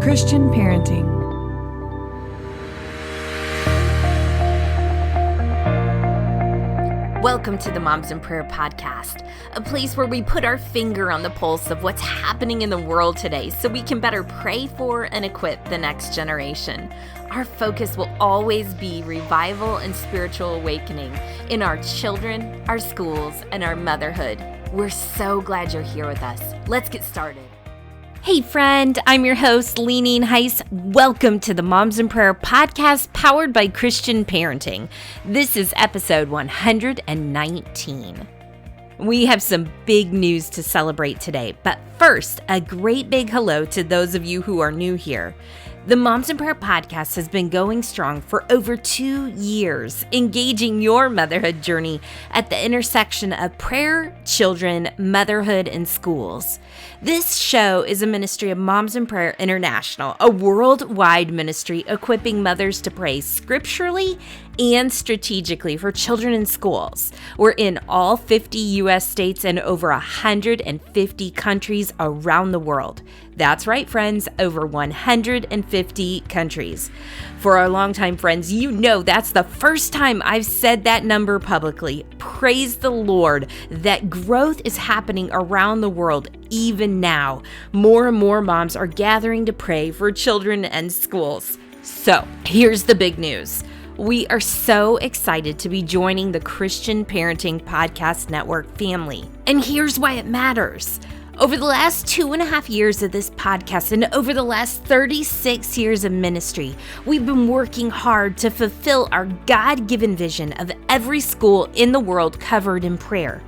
Christian parenting. Welcome to the Moms in Prayer podcast, a place where we put our finger on the pulse of what's happening in the world today so we can better pray for and equip the next generation. Our focus will always be revival and spiritual awakening in our children, our schools, and our motherhood. We're so glad you're here with us. Let's get started. Hey friend, I'm your host, Lee Heiss. Welcome to the Moms in Prayer podcast powered by Christian Parenting. This is episode 119. We have some big news to celebrate today, but first, a great big hello to those of you who are new here. The Moms in Prayer podcast has been going strong for over 2 years, engaging your motherhood journey at the intersection of prayer, children, motherhood, and schools. This show is a ministry of Moms in Prayer International, a worldwide ministry equipping mothers to pray scripturally and strategically for children in schools. We're in all 50 U.S. states and over 150 countries around the world. That's right, friends, over 150 countries. For our longtime friends, you know that's the first time I've said that number publicly. Praise the Lord that growth is happening around the world even now. More and more moms are gathering to pray for children and schools. So here's the big news. We are so excited to be joining the Christian Parenting Podcast Network family. And here's why it matters. Over the last 2.5 years of this podcast and over the last 36 years of ministry, we've been working hard to fulfill our God-given vision of every school in the world covered in prayer.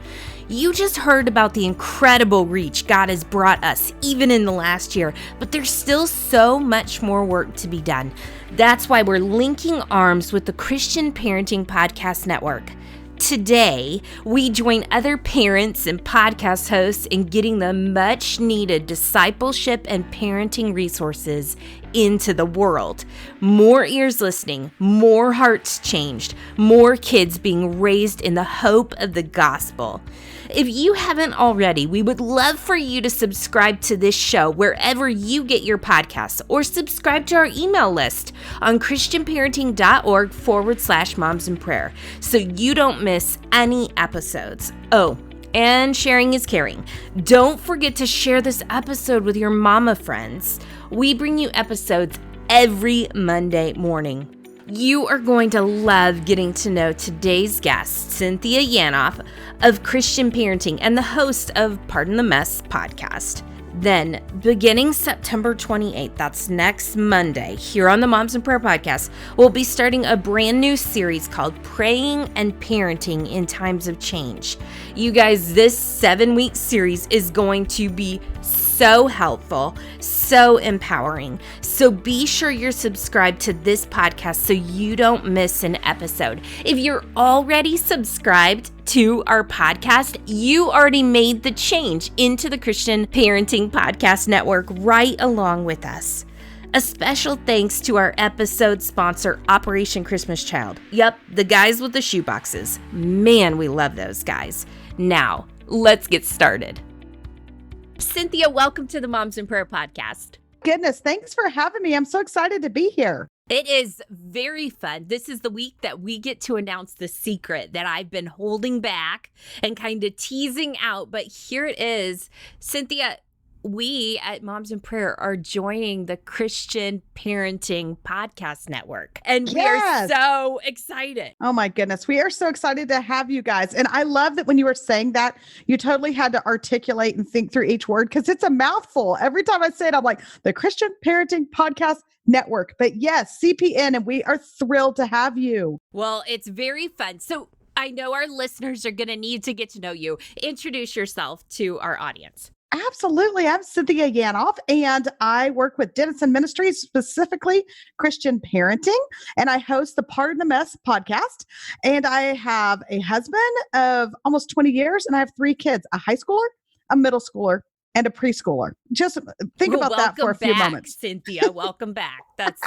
You just heard about the incredible reach God has brought us, even in the last year, but there's still so much more work to be done. That's why we're linking arms with the Christian Parenting Podcast Network. Today, we join other parents and podcast hosts in getting the much needed discipleship and parenting resources into the world. More ears listening, more hearts changed, more kids being raised in the hope of the gospel. If you haven't already, we would love for you to subscribe to this show wherever you get your podcasts or subscribe to our email list on christianparenting.org/momsinprayer so you don't miss any episodes. Oh, and sharing is caring. Don't forget to share this episode with your mama friends. We bring you episodes every Monday morning. You are going to love getting to know today's guest, Cynthia Yanof of Christian Parenting and the host of Pardon the Messpodcast. Then, beginning September 28th, that's next Monday, here on the Moms in Prayer podcast, we'll be starting a brand new series called Praying and Parenting in Times of Change. You guys, this 7-week series is going to be so helpful, so empowering. So be sure you're subscribed to this podcast so you don't miss an episode. If you're already subscribed to our podcast, you already made the change into the Christian Parenting Podcast Network right along with us. A special thanks to our episode sponsor, Operation Christmas Child. Yep, the guys with the shoeboxes. Man, we love those guys. Now, let's get started. Cynthia, welcome to the Moms in Prayer podcast. Goodness, thanks for having me. I'm so excited to be here. It is very fun. This is the week that we get to announce the secret that I've been holding back and kind of teasing out, but here it is. Cynthia, we at Moms in Prayer are joining the Christian Parenting Podcast Network, and we are so excited. Oh my goodness. We are so excited to have you guys. And I love that when you were saying that, you totally had to articulate and think through each word because it's a mouthful. Every time I say it, I'm like, the Christian Parenting Podcast Network. But yes, CPN, and we are thrilled to have you. Well, it's very fun. So I know our listeners are going to need to get to know you. Introduce yourself to our audience. Absolutely. I'm Cynthia Yanof, and I work with Denison Ministries, specifically Christian Parenting, and I host the Pardon the Mess podcast. And I have a husband of almost 20 years, and I have 3 kids, a high schooler, a middle schooler, and a preschooler. Just think about that for a few moments. Cynthia, welcome back. That's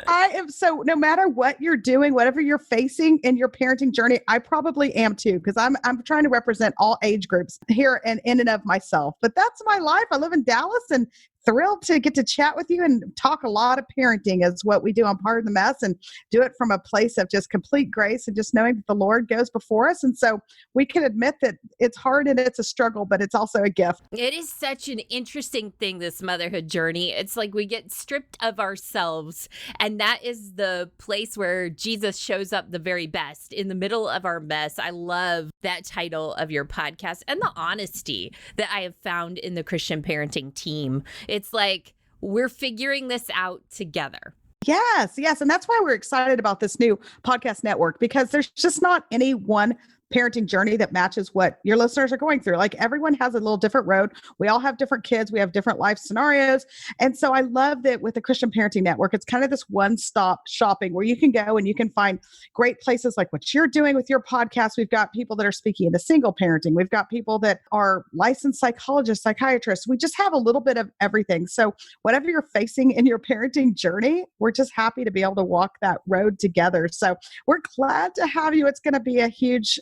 I am so, no matter what you're doing, whatever you're facing in your parenting journey, I probably am too, because I'm trying to represent all age groups here and in and of myself. But that's my life. I live in Dallas and thrilled to get to chat with you and talk a lot of parenting is what we do on Pardon the Mess, and do it from a place of just complete grace and just knowing that the Lord goes before us. And so we can admit that it's hard and it's a struggle, but it's also a gift. It is such an interesting thing, this motherhood journey. It's like we get stripped of ourselves, and that is the place where Jesus shows up the very best, in the middle of our mess. I love that title of your podcast and the honesty that I have found in the Christian parenting team. It's like we're figuring this out together. Yes, yes. And that's why we're excited about this new podcast network, because there's just not any one parenting journey that matches what your listeners are going through. Like, everyone has a little different road. We all have different kids. We have different life scenarios. And so I love that with the Christian Parenting Network, it's kind of this one-stop shopping where you can go and you can find great places like what you're doing with your podcast. We've got people that are speaking into single parenting. We've got people that are licensed psychologists, psychiatrists. We just have a little bit of everything. So whatever you're facing in your parenting journey, we're just happy to be able to walk that road together. So we're glad to have you. It's going to be a huge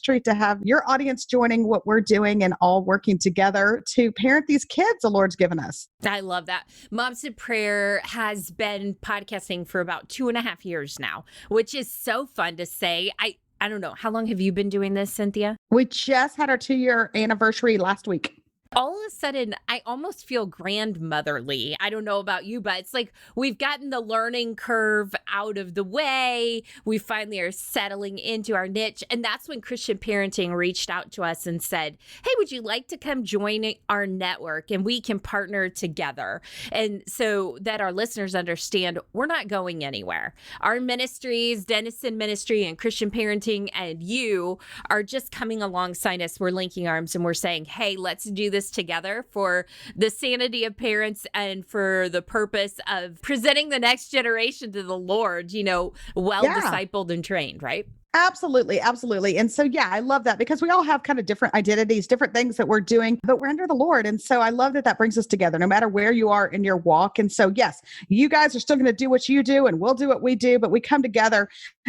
treat to have your audience joining what we're doing and all working together to parent these kids the Lord's given us. I love that. Moms in Prayer has been podcasting for about 2.5 years now, which is so fun to say. I don't know. How long have you been doing this, Cynthia? We just had our 2-year anniversary last week. All of a sudden, I almost feel grandmotherly. I don't know about you, but it's like we've gotten the learning curve out of the way. We finally are settling into our niche. And that's when Christian Parenting reached out to us and said, hey, would you like to come join our network and we can partner together? And so that our listeners understand we're not going anywhere. Our ministries, Dennison Ministry and Christian Parenting, and you are just coming alongside us. We're linking arms and we're saying, hey, let's do this together for the sanity of parents and for the purpose of presenting the next generation to the Lord, discipled and trained, right? Absolutely. Absolutely. And so, yeah, I love that, because we all have kind of different identities, different things that we're doing, but we're under the Lord. And so I love that that brings us together no matter where you are in your walk. And so, yes, you guys are still going to do what you do and we'll do what we do, but we come together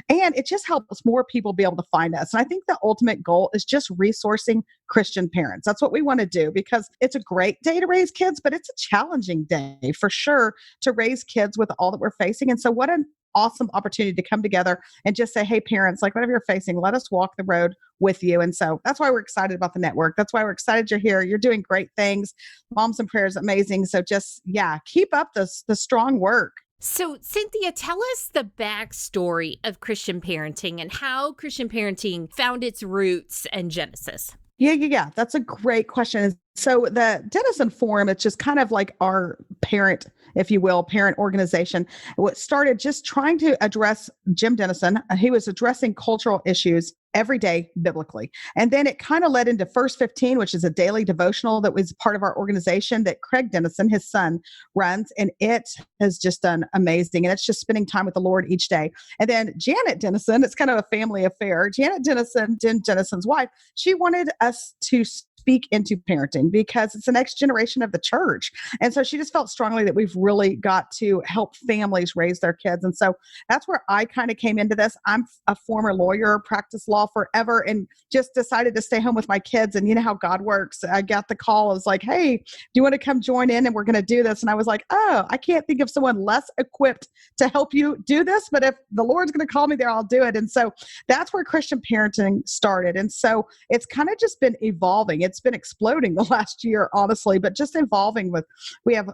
and it just helps more people be able to find us. And I think the ultimate goal is just resourcing Christian parents. That's what we want to do, because it's a great day to raise kids, but it's a challenging day for sure to raise kids with all that we're facing. And so what an awesome opportunity to come together and just say, hey, parents, like whatever you're facing, let us walk the road with you. And so that's why we're excited about the network. That's why we're excited you're here. You're doing great things. Moms in Prayer is amazing. So just, keep up the strong work. So, Cynthia, tell us the backstory of Christian parenting and how Christian parenting found its roots and genesis. Yeah. That's a great question. So the Dennison Forum, it's just kind of like our parent, if you will, parent organization. What started just trying to address Jim Dennison. He was addressing cultural issues every day biblically. And then it kind of led into First 15, which is a daily devotional that was part of our organization that Craig Dennison, his son, runs. And it has just done amazing. And it's just spending time with the Lord each day. And then Janet Dennison, it's kind of a family affair. Janet Dennison, Jim Dennison's wife, she wanted us to speak into parenting because it's the next generation of the church. And so she just felt strongly that we've really got to help families raise their kids. And so that's where I kind of came into this. I'm a former lawyer, practiced law forever, and just decided to stay home with my kids. And you know how God works. I got the call. I was like, hey, do you want to come join in? And we're going to do this. And I was like, oh, I can't think of someone less equipped to help you do this. But if the Lord's going to call me there, I'll do it. And so that's where Christian parenting started. And so it's kind of just been evolving. It's been exploding the last year, honestly, but just evolving with, we have,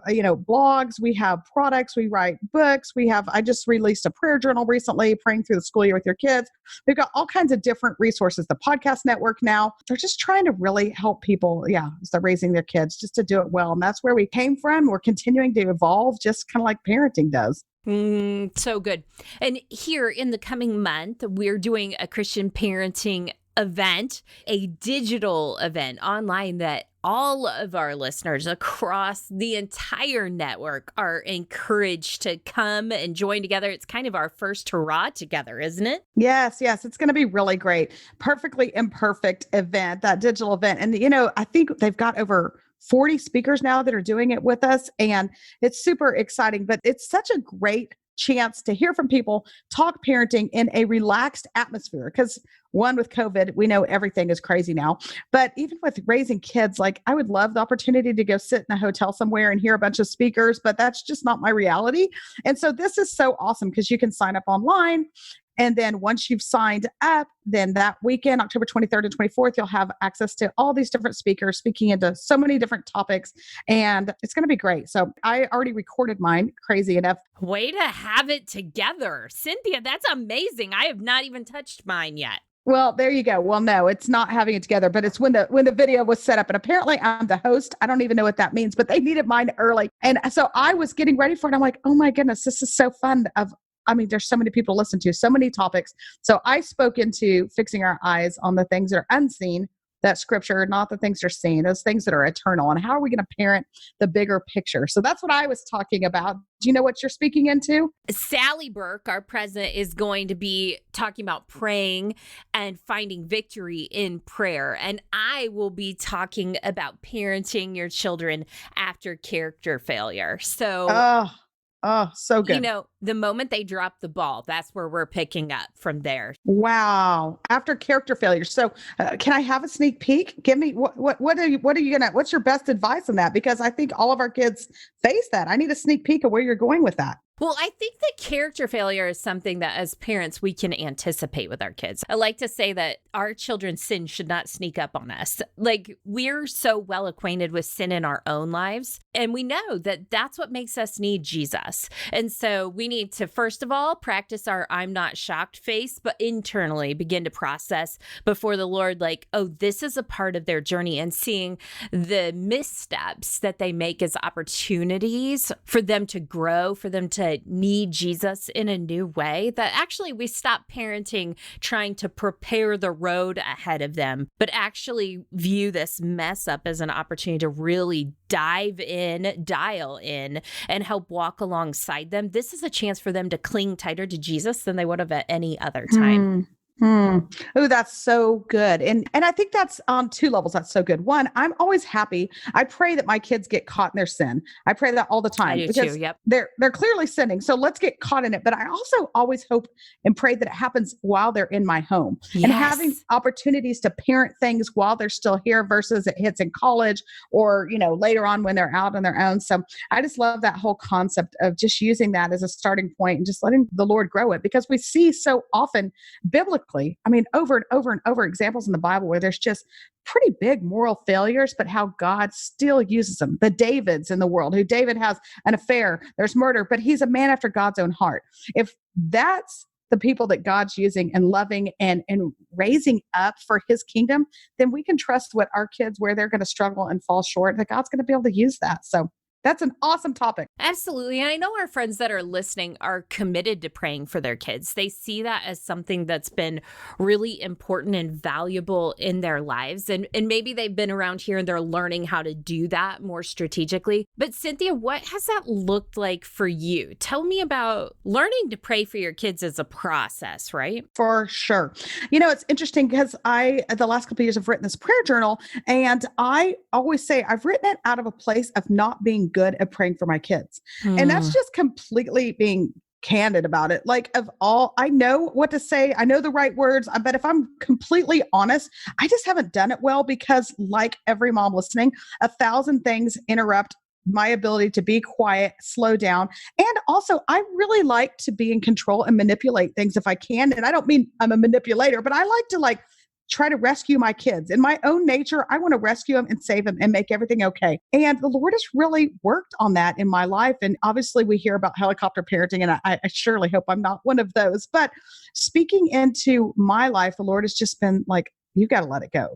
blogs, we have products, we write books, I just released a prayer journal recently, praying through the school year with your kids. We've got all kinds of different resources. The podcast network now, they're just trying to really help people, as they're raising their kids, just to do it well. And that's where we came from. We're continuing to evolve, just kind of like parenting does. So good. And here in the coming month, we're doing a Christian parenting event, a digital event online that all of our listeners across the entire network are encouraged to come and join together. It's kind of our first hurrah together, isn't it? Yes. It's going to be really great. Perfectly imperfect event, that digital event. And, I think they've got over 40 speakers now that are doing it with us. And it's super exciting, but it's such a great chance to hear from people, talk parenting in a relaxed atmosphere. Because one, with COVID, we know everything is crazy now. But even with raising kids, like I would love the opportunity to go sit in a hotel somewhere and hear a bunch of speakers, but that's just not my reality. And so this is so awesome because you can sign up online. And then once you've signed up, then that weekend, October 23rd and 24th, you'll have access to all these different speakers speaking into so many different topics. And it's going to be great. So I already recorded mine, crazy enough. Way to have it together. Cynthia, that's amazing. I have not even touched mine yet. Well, there you go. Well, no, it's not having it together, but it's when the video was set up. And apparently I'm the host. I don't even know what that means, but they needed mine early. And so I was getting ready for it. I'm like, oh my goodness, this is so fun. There's so many people to listen to, so many topics. So I spoke into fixing our eyes on the things that are unseen, that scripture, not the things that are seen, those things that are eternal. And how are we going to parent the bigger picture? So that's what I was talking about. Do you know what you're speaking into? Sally Burke, our president, is going to be talking about praying and finding victory in prayer. And I will be talking about parenting your children after character failure. So Oh, so good. The moment they drop the ball, that's where we're picking up from there. Wow. After character failure. So can I have a sneak what's your best advice on that? Because I think all of our kids face that. I need a sneak peek of where you're going with that. Well, I think that character failure is something that as parents, we can anticipate with our kids. I like to say that our children's sin should not sneak up on us. Like, we're so well acquainted with sin in our own lives, and we know that that's what makes us need Jesus. And so we need to, first of all, practice our I'm not shocked face, but internally begin to process before the Lord, like, oh, this is a part of their journey, and seeing the missteps that they make as opportunities for them to grow, for them to need Jesus in a new way, that actually we stop parenting trying to prepare the road ahead of them, but actually view this mess up as an opportunity to really dive in, dial in, and help walk alongside them. This is a chance for them to cling tighter to Jesus than they would have at any other time. Oh, that's so good. And I think that's on two levels. That's so good. One, I'm always happy. I pray that my kids get caught in their sin. I pray that all the time. I do too. Yep. They're clearly sinning. So let's get caught in it. But I also always hope and pray that it happens while they're in my home. Yes. And having opportunities to parent things while they're still here versus it hits in college or, later on when they're out on their own. So I just love that whole concept of just using that as a starting point and just letting the Lord grow it, because we see so often biblically, over and over and over examples in the Bible where there's just pretty big moral failures, but how God still uses them. The Davids in the world, who David has an affair, there's murder, but he's a man after God's own heart. If that's the people that God's using and loving and raising up for his kingdom, then we can trust where they're going to struggle and fall short, that God's going to be able to use that. So that's an awesome topic. Absolutely. And I know our friends that are listening are committed to praying for their kids. They see that as something that's been really important and valuable in their lives. And maybe they've been around here and they're learning how to do that more strategically. But Cynthia, what has that looked like for you? Tell me about learning to pray for your kids as a process, right? For sure. It's interesting because the last couple of years, I've written this prayer journal, and I always say I've written it out of a place of not being good at praying for my kids. And that's just completely being candid about it. I know what to say. I know the right words. But if I'm completely honest, I just haven't done it well because, like every mom listening, 1,000 things interrupt my ability to be quiet, slow down. And also, I really like to be in control and manipulate things if I can. And I don't mean I'm a manipulator, but I like to try to rescue my kids. In my own nature, I want to rescue them and save them and make everything okay. And the Lord has really worked on that in my life. And obviously we hear about helicopter parenting, and I surely hope I'm not one of those. But speaking into my life, the Lord has just been like, you got to let it go.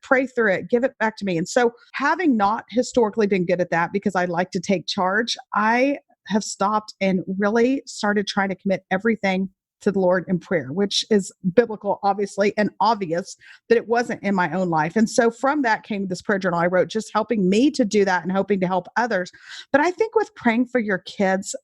Pray through it, give it back to me. And so, having not historically been good at that because I like to take charge, I have stopped and really started trying to commit everything to the Lord in prayer, which is biblical, obviously, and obvious that it wasn't in my own life. And so from that came this prayer journal I wrote, just helping me to do that and hoping to help others. But I think with praying for your kids,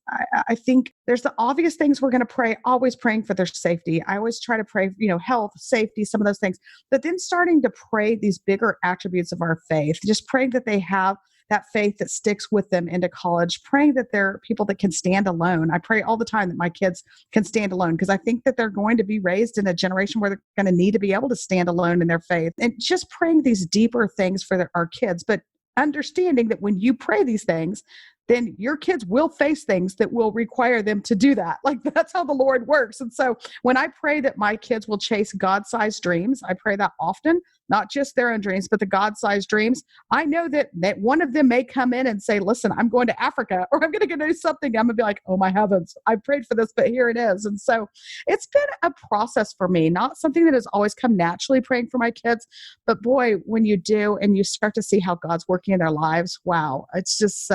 I think there's the obvious things we're going to pray, always praying for their safety. I always try to pray, health, safety, some of those things, but then starting to pray these bigger attributes of our faith, just praying that they have that faith that sticks with them into college, praying that they're people that can stand alone. I pray all the time that my kids can stand alone because I think that they're going to be raised in a generation where they're going to need to be able to stand alone in their faith, and just praying these deeper things for our kids. But understanding that when you pray these things, then your kids will face things that will require them to do that. Like that's how the Lord works. And so when I pray that my kids will chase God-sized dreams, I pray that often, not just their own dreams, but the God-sized dreams. I know that one of them may come in and say, listen, I'm going to Africa, or I'm going to go do something. I'm going to be like, oh my heavens, I prayed for this, but here it is. And so it's been a process for me, not something that has always come naturally praying for my kids. But boy, when you do and you start to see how God's working in their lives, wow, it's just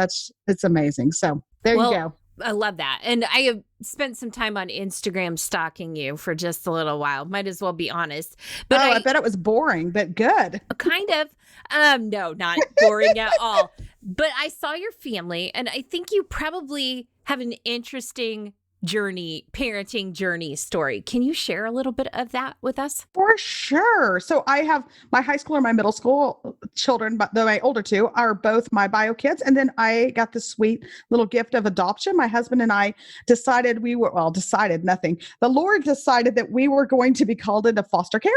it's amazing. So there you go. I love that. And I have spent some time on Instagram stalking you for just a little while. Might as well be honest. But I bet it was boring, but good. Kind of. No, not boring at all. But I saw your family, and I think you probably have an interesting parenting journey story. Can you share a little bit of that with us? For sure. So I have my high school and my middle school children, but my older two are both my bio kids. And then I got the sweet little gift of adoption. My husband and I decided nothing. The Lord decided that we were going to be called into foster care.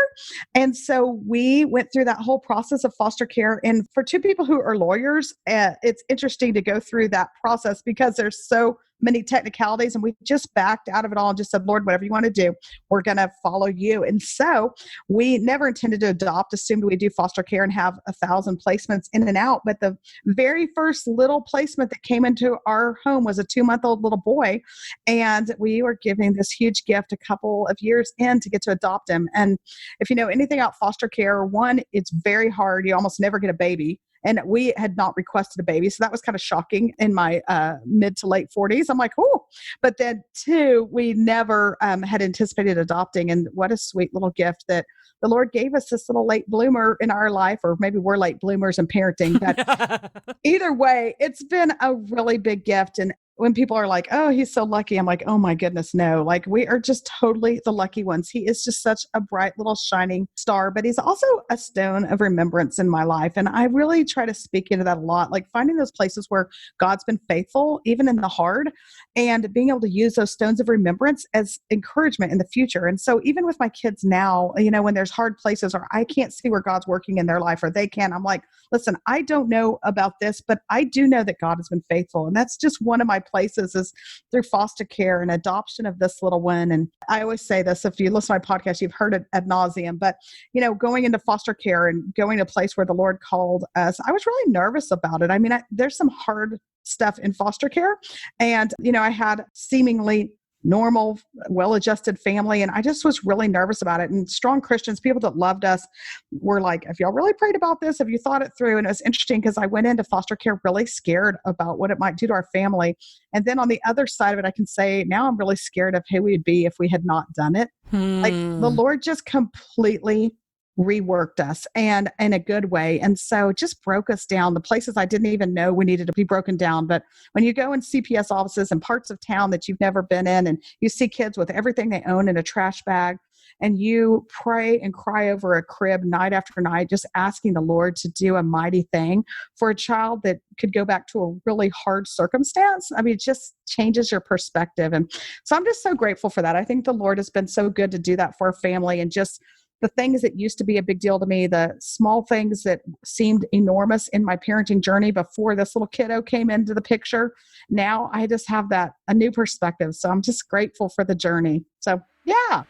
And so we went through that whole process of foster care. And for two people who are lawyers, it's interesting to go through that process because there's so many technicalities, and we just backed out of it all and just said, Lord, whatever you want to do, we're going to follow you. And so we never intended to adopt, assumed we do foster care and have 1,000 placements in and out. But the very first little placement that came into our home was a 2-month-old little boy. And we were giving this huge gift a couple of years in to get to adopt him. And if you know anything about foster care, one, it's very hard. You almost never get a baby. And we had not requested a baby. So that was kind of shocking in my mid to late 40s. I'm like, oh, but then two, we never had anticipated adopting. And what a sweet little gift that the Lord gave us, this little late bloomer in our life, or maybe we're late bloomers in parenting. But either way, it's been a really big gift. And when people are like, oh, he's so lucky, I'm like, oh my goodness, no. Like we are just totally the lucky ones. He is just such a bright little shining star, but he's also a stone of remembrance in my life. And I really try to speak into that a lot, like finding those places where God's been faithful, even in the hard, and being able to use those stones of remembrance as encouragement in the future. And so even with my kids now, you know, when there's hard places or I can't see where God's working in their life or they can, I'm like, listen, I don't know about this, but I do know that God has been faithful. And that's just one of my places is through foster care and adoption of this little one. And I always say this, if you listen to my podcast, you've heard it ad nauseum, but you know, going into foster care and going to a place where the Lord called us, I was really nervous about it. I mean, there's some hard stuff in foster care. And, you know, I had seemingly normal, well-adjusted family. And I just was really nervous about it. And strong Christians, people that loved us, were like, have y'all really prayed about this? Have you thought it through? And it was interesting because I went into foster care really scared about what it might do to our family. And then on the other side of it, I can say now I'm really scared of who we'd be if we had not done it. Like the Lord just completely reworked us, and in a good way. And so just broke us down the places I didn't even know we needed to be broken down. But when you go in CPS offices in parts of town that you've never been in, and you see kids with everything they own in a trash bag, and you pray and cry over a crib night after night, just asking the Lord to do a mighty thing for a child that could go back to a really hard circumstance. I mean, it just changes your perspective. And so I'm just so grateful for that. I think the Lord has been so good to do that for our family, and just the things that used to be a big deal to me, the small things that seemed enormous in my parenting journey before this little kiddo came into the picture. Now I just have a new perspective. So I'm just grateful for the journey. So yeah.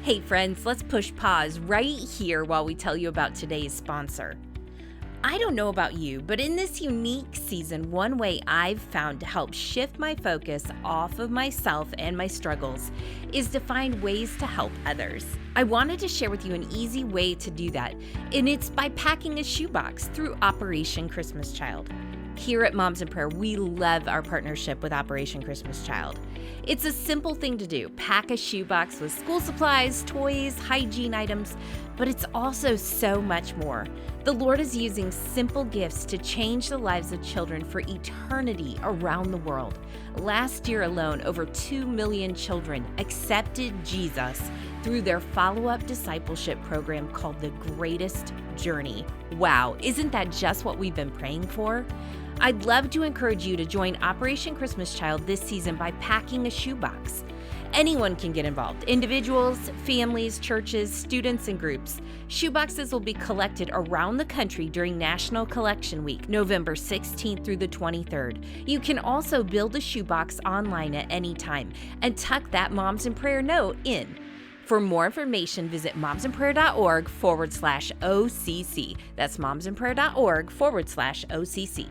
Hey friends, let's push pause right here while we tell you about today's sponsor. I don't know about you, but in this unique season, one way I've found to help shift my focus off of myself and my struggles is to find ways to help others. I wanted to share with you an easy way to do that, and it's by packing a shoebox through Operation Christmas Child. Here at Moms in Prayer, we love our partnership with Operation Christmas Child. It's a simple thing to do. Pack a shoebox with school supplies, toys, hygiene items, but it's also so much more. The Lord is using simple gifts to change the lives of children for eternity around the world. Last year alone, over 2 million children accepted Jesus through their follow-up discipleship program called The Greatest Journey. Wow, isn't that just what we've been praying for? I'd love to encourage you to join Operation Christmas Child this season by packing a shoebox. Anyone can get involved. Individuals, families, churches, students, and groups. Shoeboxes will be collected around the country during National Collection Week, November 16th through the 23rd. You can also build a shoebox online at any time and tuck that Moms in Prayer note in. For more information, visit momsinprayer.org/OCC. That's momsinprayer.org/OCC.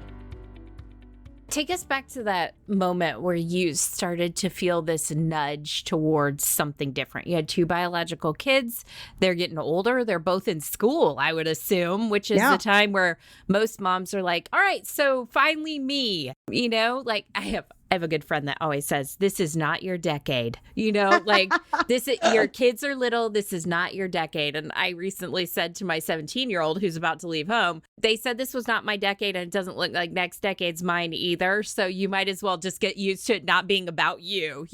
Take us back to that moment where you started to feel this nudge towards something different. You had 2 biological kids. They're getting older. They're both in school, I would assume, which is the time where most moms are like, all right, so finally me, like I have a good friend that always says, this is not your decade, like your kids are little. This is not your decade. And I recently said to my 17-year-old who's about to leave home, they said this was not my decade and it doesn't look like next decade's mine either. So you might as well just get used to it not being about you,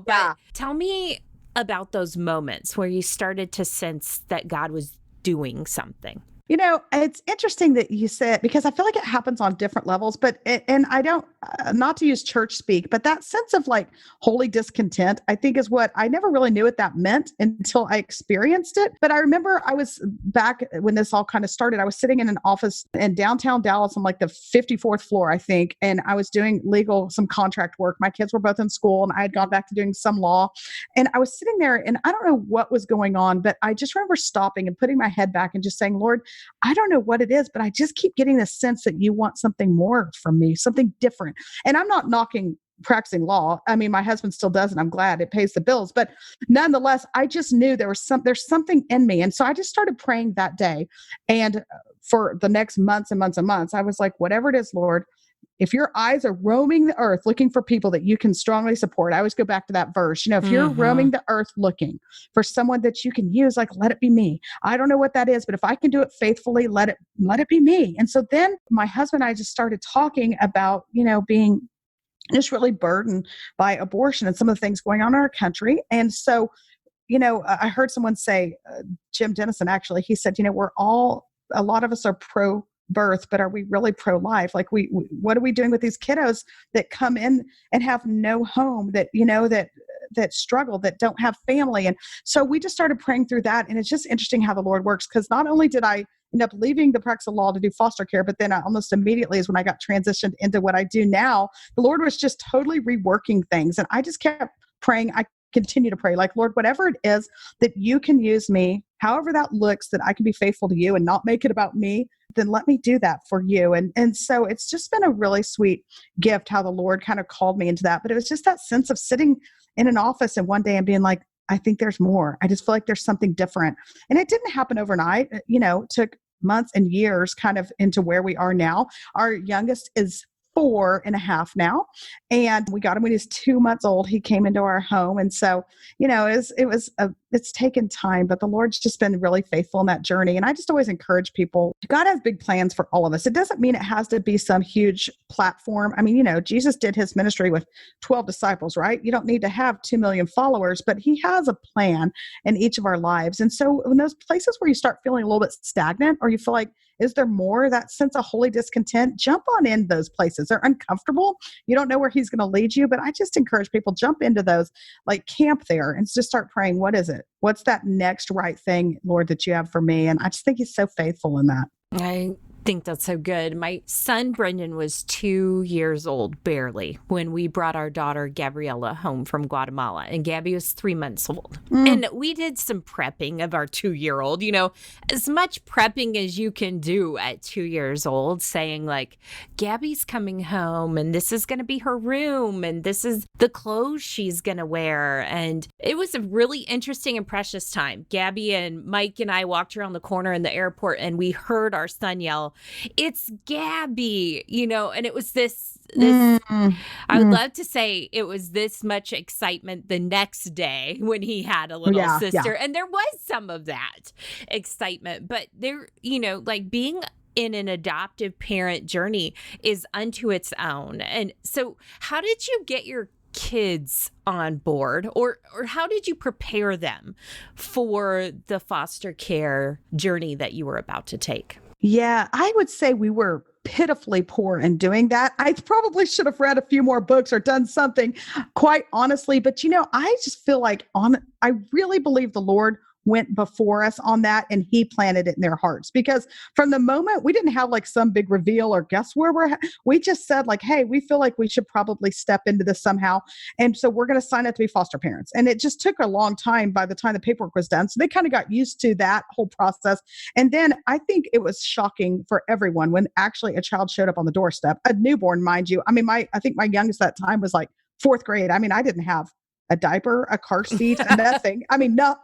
but tell me about those moments where you started to sense that God was doing something. It's interesting that you said, because I feel like it happens on different levels, and I don't, not to use church speak, but that sense of like holy discontent, I think is what I never really knew what that meant until I experienced it. But I remember I was back when this all kind of started, I was sitting in an office in downtown Dallas on like the 54th floor, I think. And I was doing some contract work. My kids were both in school and I had gone back to doing some law. And I was sitting there and I don't know what was going on, but I just remember stopping and putting my head back and just saying, Lord, I don't know what it is, but I just keep getting this sense that you want something more from me, something different. And I'm not knocking practicing law. I mean, my husband still does, and I'm glad it pays the bills. But nonetheless, I just knew there's something in me. And so I just started praying that day. And for the next months and months and months, I was like, whatever it is, Lord, if your eyes are roaming the earth looking for people that you can strongly support, I always go back to that verse. If you're roaming the earth looking for someone that you can use, like, let it be me. I don't know what that is, but if I can do it faithfully, let it be me. And so then my husband and I just started talking about, being just really burdened by abortion and some of the things going on in our country. And so, I heard someone say, Jim Dennison, actually, he said, a lot of us are pro-birth, but are we really pro-life? Like what are we doing with these kiddos that come in and have no home, that struggle, that don't have family? And so we just started praying through that. And it's just interesting how the Lord works, because not only did I end up leaving the practice of law to do foster care, but then almost immediately is when I got transitioned into what I do now. The Lord was just totally reworking things. And I just kept praying. I continue to pray, like, Lord, whatever it is that you can use me, however that looks, that I can be faithful to you and not make it about me, then let me do that for you. And so it's just been a really sweet gift how the Lord kind of called me into that. But it was just that sense of sitting in an office and one day and being like, I think there's more. I just feel like there's something different. And it didn't happen overnight. It took months and years kind of into where we are now. Our youngest is 4.5 now. And we got him when he was 2 months old. He came into our home. And so, it's taken time, but the Lord's just been really faithful in that journey. And I just always encourage people, God has big plans for all of us. It doesn't mean it has to be some huge platform. I mean, Jesus did his ministry with 12 disciples, right? You don't need to have 2 million followers, but he has a plan in each of our lives. And so in those places where you start feeling a little bit stagnant, or you feel like, is there more? That sense of holy discontent, jump on in those places. They're uncomfortable. You don't know where he's going to lead you, but I just encourage people, jump into those, like camp there and just start praying. What is it? What's that next right thing, Lord, that you have for me? And I just think he's so faithful in that. I think that's so good. My son, Brendan, was 2 years old, barely, when we brought our daughter, Gabriella, home from Guatemala. And Gabby was 3 months old. And we did some prepping of our 2-year-old, as much prepping as you can do at 2 years old, saying like, Gabby's coming home and this is going to be her room and this is the clothes she's going to wear. And it was a really interesting and precious time. Gabby and Mike and I walked around the corner in the airport and we heard our son yell, it's Gabby, and it was this, Mm, I would mm. love to say it was this much excitement the next day when he had a little Yeah, yeah. sister. And there was some of that excitement, but there, like being in an adoptive parent journey is unto its own. And so how did you get your kids on board, or how did you prepare them for the foster care journey that you were about to take? Yeah, I would say we were pitifully poor in doing that. I probably should have read a few more books or done something, quite honestly. But I just feel like I really believe the Lord went before us on that, and he planted it in their hearts, because from the moment we didn't have like some big reveal or guess where we just said like, hey, we feel like we should probably step into this somehow, and so we're going to sign up to be foster parents. And it just took a long time by the time the paperwork was done, so they kind of got used to that whole process. And then I think it was shocking for everyone when actually a child showed up on the doorstep, a newborn, mind you. I mean, I think my youngest at that time was like fourth grade. I mean, I didn't have a diaper, a car seat, nothing. I mean, nothing.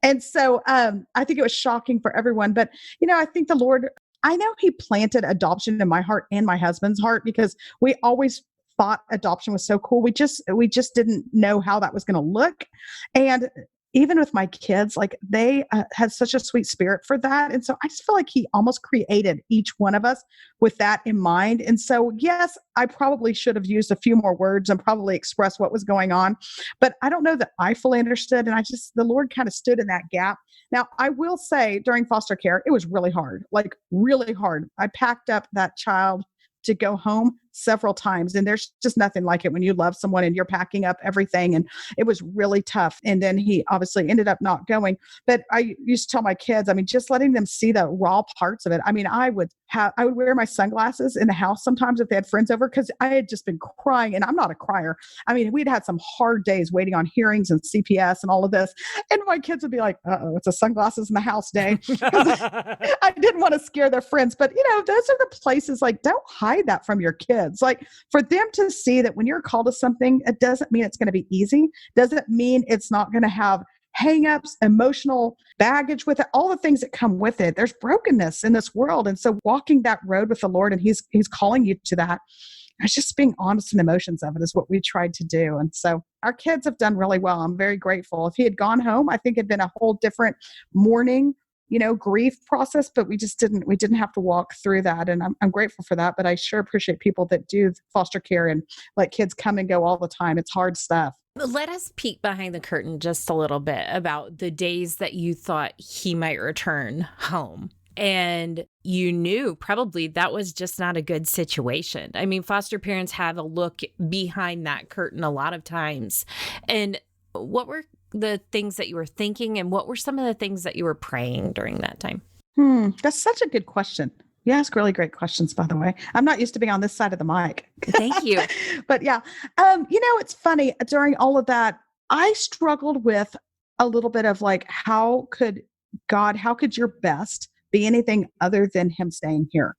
And so I think it was shocking for everyone. But, I think the Lord, I know he planted adoption in my heart and my husband's heart, because we always thought adoption was so cool. We just didn't know how that was going to look. And even with my kids, like they had such a sweet spirit for that. And so I just feel like he almost created each one of us with that in mind. And so, yes, I probably should have used a few more words and probably expressed what was going on, but I don't know that I fully understood. And the Lord kind of stood in that gap. Now, I will say during foster care, it was really hard, like really hard. I packed up that child to go home several times. And there's just nothing like it when you love someone and you're packing up everything. And it was really tough. And then he obviously ended up not going. But I used to tell my kids, I mean, just letting them see the raw parts of it. I mean, I would wear my sunglasses in the house sometimes if they had friends over, because I had just been crying, and I'm not a crier. I mean, we'd had some hard days waiting on hearings and CPS and all of this. And my kids would be like, uh-oh, it's a sunglasses in the house day. I didn't want to scare their friends. But, those are the places, like, don't hide that from your kids. Like, for them to see that when you're called to something, it doesn't mean it's going to be easy. Doesn't mean it's not going to have hangups, emotional baggage with it, all the things that come with it. There's brokenness in this world. And so walking that road with the Lord, and he's calling you to that. It's just being honest in emotions of it is what we tried to do. And so our kids have done really well. I'm very grateful. If he had gone home, I think it'd been a whole different mourning, grief process, but we didn't have to walk through that. And I'm grateful for that, but I sure appreciate people that do foster care and let kids come and go all the time. It's hard stuff. Let us peek behind the curtain just a little bit about the days that you thought he might return home. And you knew probably that was just not a good situation. I mean, foster parents have a look behind that curtain a lot of times. And what were the things that you were thinking, and what were some of the things that you were praying during that time? That's such a good question. You ask really great questions, by the way. I'm not used to being on this side of the mic. Thank you. But yeah, it's funny. During all of that, I struggled with a little bit of like, how could your best be anything other than him staying here?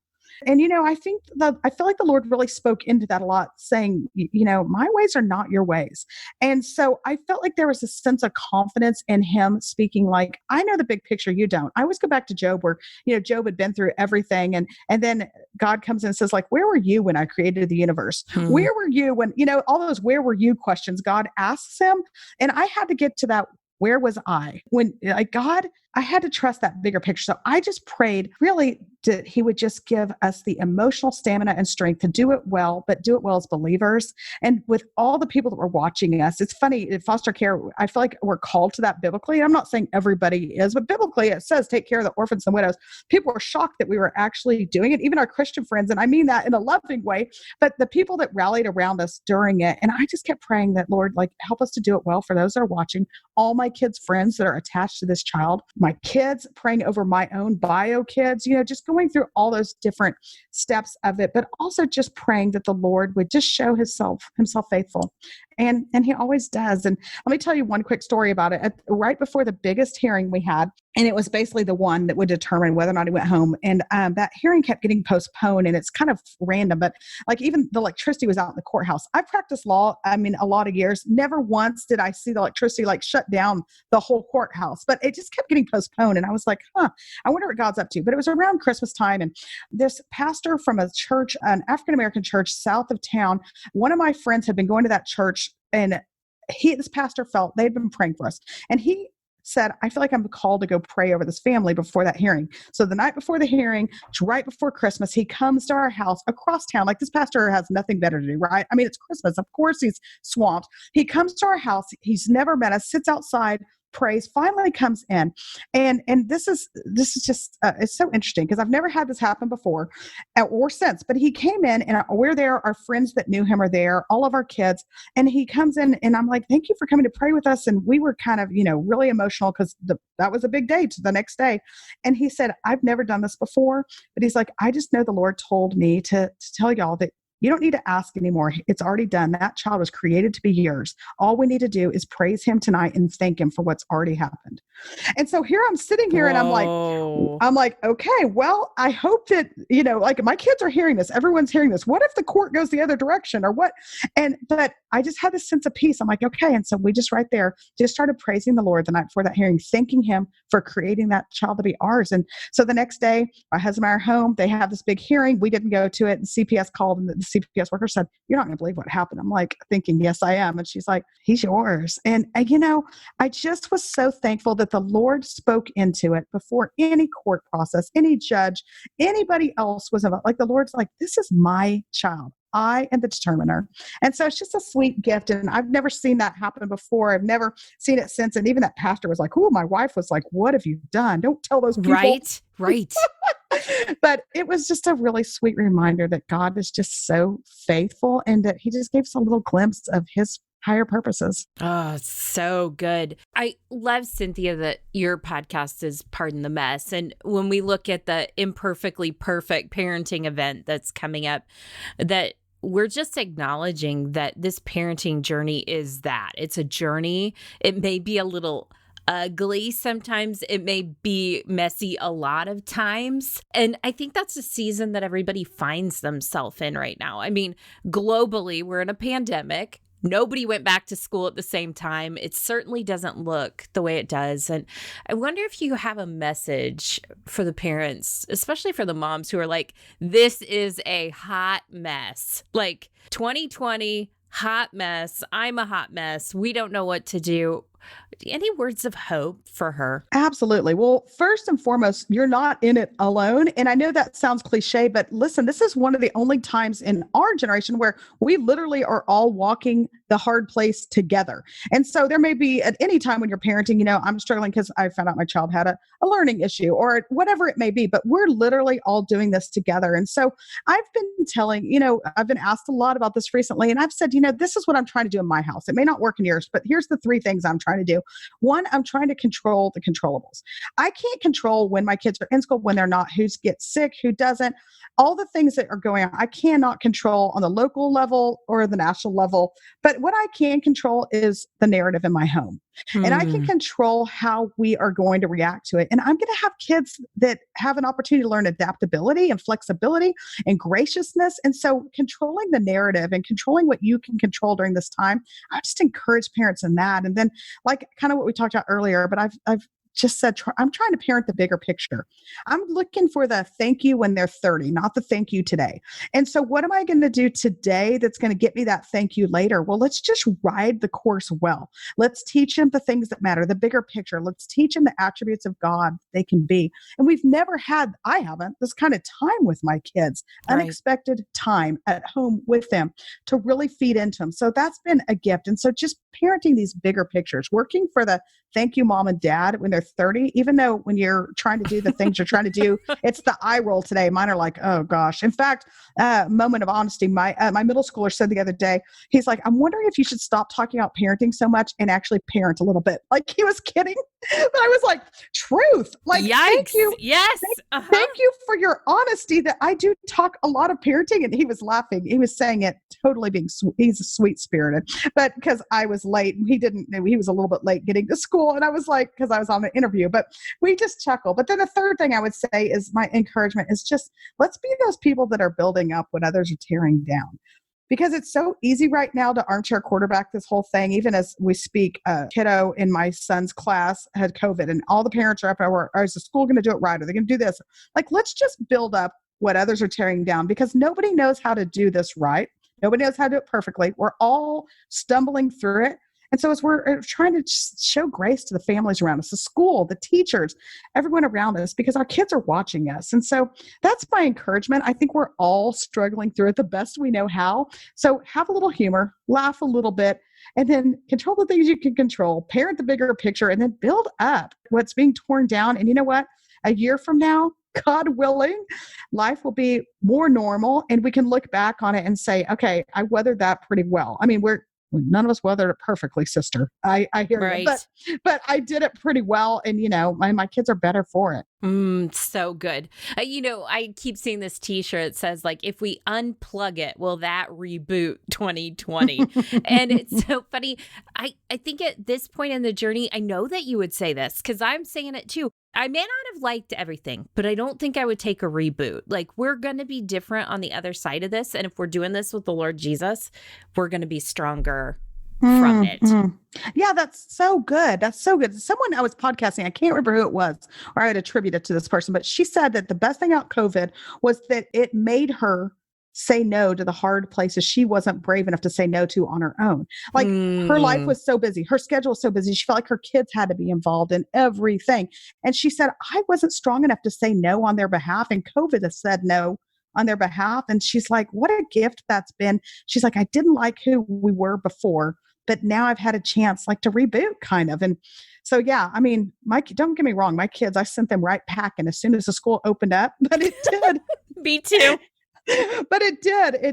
And, I feel like the Lord really spoke into that a lot, saying, my ways are not your ways. And so I felt like there was a sense of confidence in him speaking, like, I know the big picture, you don't. I always go back to Job, where, Job had been through everything. And then God comes in and says, like, where were you when I created the universe? Where were you when, all those where were you questions God asks him. And I had to get to that. Where was I when, like, God, I had to trust that bigger picture. So I just prayed really that he would just give us the emotional stamina and strength to do it well, but do it well as believers. And with all the people that were watching us, it's funny, in foster care, I feel like we're called to that biblically. I'm not saying everybody is, but biblically it says take care of the orphans and widows. People were shocked that we were actually doing it, even our Christian friends. And I mean that in a loving way, but the people that rallied around us during it. And I just kept praying that, Lord, like, help us to do it well for those that are watching, all my kids' friends that are attached to this child, my kids, praying over my own bio kids, just going through all those different steps of it, but also just praying that the Lord would just show himself faithful. And he always does. And let me tell you one quick story about it. Right before the biggest hearing we had, and it was basically the one that would determine whether or not he went home. And that hearing kept getting postponed, and it's kind of random, but like even the electricity was out in the courthouse. I practiced law, a lot of years. Never once did I see the electricity like shut down the whole courthouse, but it just kept getting postponed. And I was like, I wonder what God's up to. But it was around Christmas time, and this pastor from a church, an African-American church south of town, one of my friends had been going to that church, and this pastor felt they'd been praying for us. And he said, I feel like I'm called to go pray over this family before that hearing. So the night before the hearing, right before Christmas, he comes to our house across town. Like, this pastor has nothing better to do, right? I mean, it's Christmas. Of course he's swamped. He comes to our house. He's never met us, sits outside, prays, finally comes in. And this is just, it's so interesting because I've never had this happen before or since, but he came in and we're there. Our friends that knew him are there, all of our kids. And he comes in and I'm like, thank you for coming to pray with us. And we were kind of, really emotional because that was a big day to the next day. And he said, I've never done this before, but he's like, I just know the Lord told me to tell y'all that you don't need to ask anymore. It's already done. That child was created to be yours. All we need to do is praise him tonight and thank him for what's already happened. And so here I'm sitting here and I'm like, okay, well, I hope that, like my kids are hearing this. Everyone's hearing this. What if the court goes the other direction or what? But I just had this sense of peace. I'm like, okay. And so we just right there just started praising the Lord the night before that hearing, thanking him for creating that child to be ours. And so the next day, my husband and I are home. They have this big hearing. We didn't go to it. And CPS called, and the CPS worker said, you're not going to believe what happened. I'm like thinking, yes, I am. And she's like, he's yours. And I just was so thankful that the Lord spoke into it before any court process, any judge, anybody else was involved. Like, the Lord's like, this is my child. I am the determiner. And so it's just a sweet gift. And I've never seen that happen before. I've never seen it since. And even that pastor was like, oh, my wife was like, what have you done? Don't tell those people. Right. But it was just a really sweet reminder that God is just so faithful and that he just gave us a little glimpse of his higher purposes. Oh, so good. I love, Cynthia, that your podcast is Pardon the Mess. And when we look at the Imperfectly Perfect parenting event that's coming up, that we're just acknowledging that this parenting journey is that. It's a journey. It may be a little ugly sometimes. It may be messy a lot of times. And I think that's a season that everybody finds themselves in right now. I mean, globally, we're in a pandemic. Nobody went back to school at the same time. It certainly doesn't look the way it does. And I wonder if you have a message for the parents, especially for the moms who are like, this is a hot mess. Like 2020, hot mess. I'm a hot mess. We don't know what to do. Any words of hope for her? Absolutely. Well, first and foremost, you're not in it alone. And I know that sounds cliche, but listen, this is one of the only times in our generation where we literally are all walking the hard place together. And so there may be at any time when you're parenting, I'm struggling because I found out my child had a learning issue or whatever it may be, but we're literally all doing this together. And so I've been telling, I've been asked a lot about this recently, and I've said, this is what I'm trying to do in my house. It may not work in yours, but here's the three things I'm trying to do. One, I'm trying to control the controllables. I can't control when my kids are in school, when they're not, who gets sick, who doesn't, all the things that are going on. I cannot control on the local level or the national level. But what I can control is the narrative in my home. And I can control how we are going to react to it. And I'm going to have kids that have an opportunity to learn adaptability and flexibility and graciousness. And so controlling the narrative and controlling what you can control during this time, I just encourage parents in that. And then like kind of what we talked about earlier, but I've just said, I'm trying to parent the bigger picture. I'm looking for the thank you when they're 30, not the thank you today. And so what am I going to do today that's going to get me that thank you later? Well, let's just ride the course well. Let's teach them the things that matter, the bigger picture. Let's teach them the attributes of God they can be. And I haven't, this kind of time with my kids, right. Unexpected time at home with them to really feed into them. So that's been a gift. And so just parenting these bigger pictures, working for the thank you, mom and dad, when they're 30, even though when you're trying to do the things you're trying to do, it's the eye roll today. Mine are like, oh gosh. In fact, moment of honesty, my middle schooler said the other day, he's like, I'm wondering if you should stop talking about parenting so much and actually parent a little bit. Like he was kidding. But I was like, truth. Like, Yikes. thank you. Yes. Thank you for your honesty that I do talk a lot of parenting. And he was laughing. He was saying it totally being he's a sweet spirited, but because I was late, he was a little bit late getting to school. And I was like, because I was on an interview, but we just chuckle. But then the third thing I would say is my encouragement is just, let's be those people that are building up when others are tearing down. Because it's so easy right now to armchair quarterback this whole thing. Even as we speak, a kiddo in my son's class had COVID and all the parents are up, is the school going to do it right? Are they going to do this? Like, let's just build up what others are tearing down, because nobody knows how to do this right. Nobody knows how to do it perfectly. We're all stumbling through it. And so as we're trying to show grace to the families around us, the school, the teachers, everyone around us, because our kids are watching us. And so that's my encouragement. I think we're all struggling through it the best we know how. So have a little humor, laugh a little bit, and then control the things you can control, parent the bigger picture, and then build up what's being torn down. And you know what? A year from now, God willing, life will be more normal, and we can look back on it and say, okay, I weathered that pretty well. I mean, none of us weathered it perfectly, sister. I hear right. you, but I did it pretty well. And, my kids are better for it. So good. I keep seeing this t-shirt that says, like, if we unplug it, will that reboot 2020? And it's so funny. I think at this point in the journey, I know that you would say this because I'm saying it too. I may not have liked everything, but I don't think I would take a reboot. Like, we're going to be different on the other side of this. And if we're doing this with the Lord Jesus, we're going to be stronger from it. Yeah, that's so good. That's so good. Someone I was podcasting, I can't remember who it was, or I would attribute it to this person, but she said that the best thing about COVID was that it made her say no to the hard places she wasn't brave enough to say no to on her own. Like her life was so busy. Her schedule was so busy. She felt like her kids had to be involved in everything. And she said, I wasn't strong enough to say no on their behalf. And COVID has said no on their behalf. And she's like, what a gift that's been. She's like, I didn't like who we were before, but now I've had a chance like to reboot kind of. And so, yeah, I mean, don't get me wrong. My kids, I sent them right packing as soon as the school opened up, but it did. Me too. But it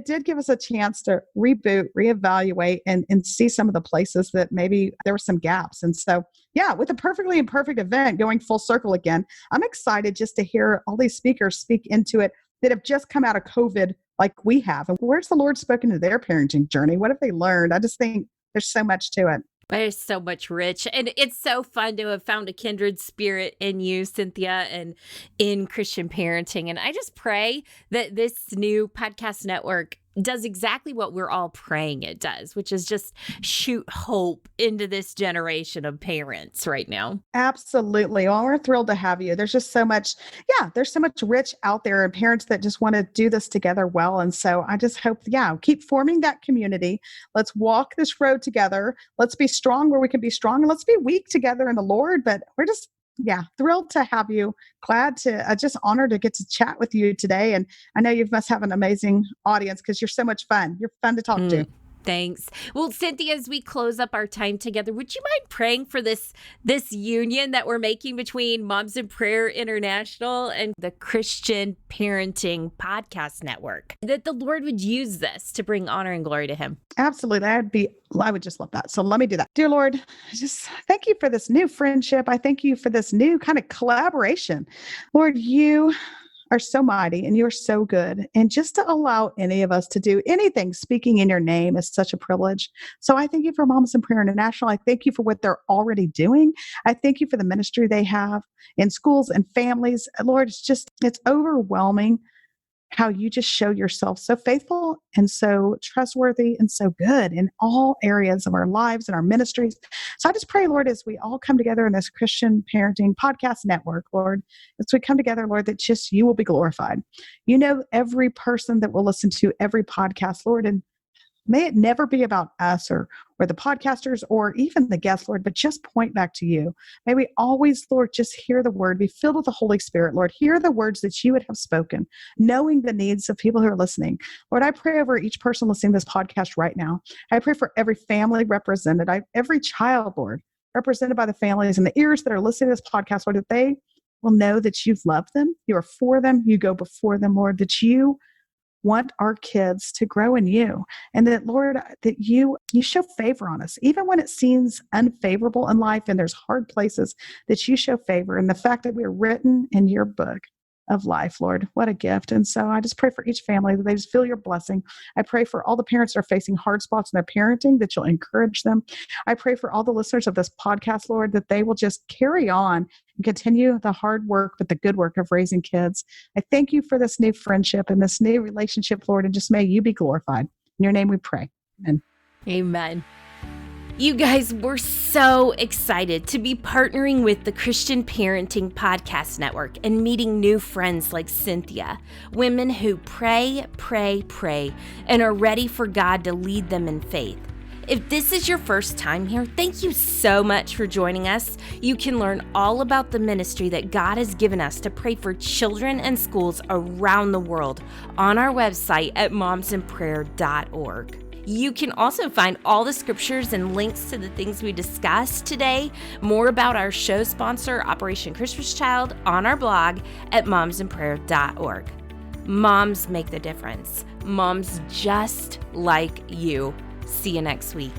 did give us a chance to reboot, reevaluate, and see some of the places that maybe there were some gaps. And so, yeah, with a perfectly imperfect event going full circle again, I'm excited just to hear all these speakers speak into it that have just come out of COVID like we have. And where's the Lord spoken to their parenting journey? What have they learned? I just think there's so much to it. There's so much rich, and it's so fun to have found a kindred spirit in you, Cynthia, and in Christian parenting. And I just pray that this new podcast network does exactly what we're all praying it does, which is just shoot hope into this generation of parents right now. Absolutely. Well, we're thrilled to have you. There's just so much, there's so much rich out there and parents that just want to do this together well. And so I just hope, keep forming that community. Let's walk this road together. Let's be strong where we can be strong, and let's be weak together in the Lord. But we're just thrilled to have you. Glad to, just honored to get to chat with you today. And I know you must have an amazing audience because you're so much fun. You're fun to talk to. Thanks. Well, Cynthia, as we close up our time together, would you mind praying for this union that we're making between Moms in Prayer International and the Christian Parenting Podcast Network, that the Lord would use this to bring honor and glory to him? Absolutely. I would just love that. So let me do that. Dear Lord, I just thank you for this new friendship. I thank you for this new kind of collaboration. Lord, you are so mighty and you're so good. And just to allow any of us to do anything speaking in your name is such a privilege. So I thank you for Moms in Prayer International. I thank you for what they're already doing. I thank you for the ministry they have in schools and families. Lord, it's overwhelming how you just show yourself so faithful and so trustworthy and so good in all areas of our lives and our ministries. So I just pray, Lord, as we all come together in this Christian Parenting Podcast Network, Lord, as we come together, Lord, that just you will be glorified. You know every person that will listen to every podcast, Lord, and May it never be about us or the podcasters or even the guests, Lord, but just point back to you. May we always, Lord, just hear the word, be filled with the Holy Spirit, Lord, hear the words that you would have spoken, knowing the needs of people who are listening. Lord, I pray over each person listening to this podcast right now. I pray for every family represented, every child, Lord, represented by the families and the ears that are listening to this podcast, Lord, that they will know that you've loved them, you are for them, you go before them, Lord, that you want our kids to grow in you, and that, Lord, that you show favor on us, even when it seems unfavorable in life and there's hard places, that you show favor. And the fact that we're written in your book of life, Lord, what a gift. And so I just pray for each family that they just feel your blessing. I pray for all the parents that are facing hard spots in their parenting, that you'll encourage them. I pray for all the listeners of this podcast, Lord, that they will just carry on and continue the hard work, but the good work of raising kids. I thank you for this new friendship and this new relationship, Lord, and just may you be glorified. In your name we pray. Amen. Amen. You guys, we're so excited to be partnering with the Christian Parenting Podcast Network and meeting new friends like Cynthia, women who pray, and are ready for God to lead them in faith. If this is your first time here, thank you so much for joining us. You can learn all about the ministry that God has given us to pray for children and schools around the world on our website at momsinprayer.org. You can also find all the scriptures and links to the things we discussed today, more about our show sponsor, Operation Christmas Child, on our blog at momsinprayer.org. Moms make the difference. Moms just like you. See you next week.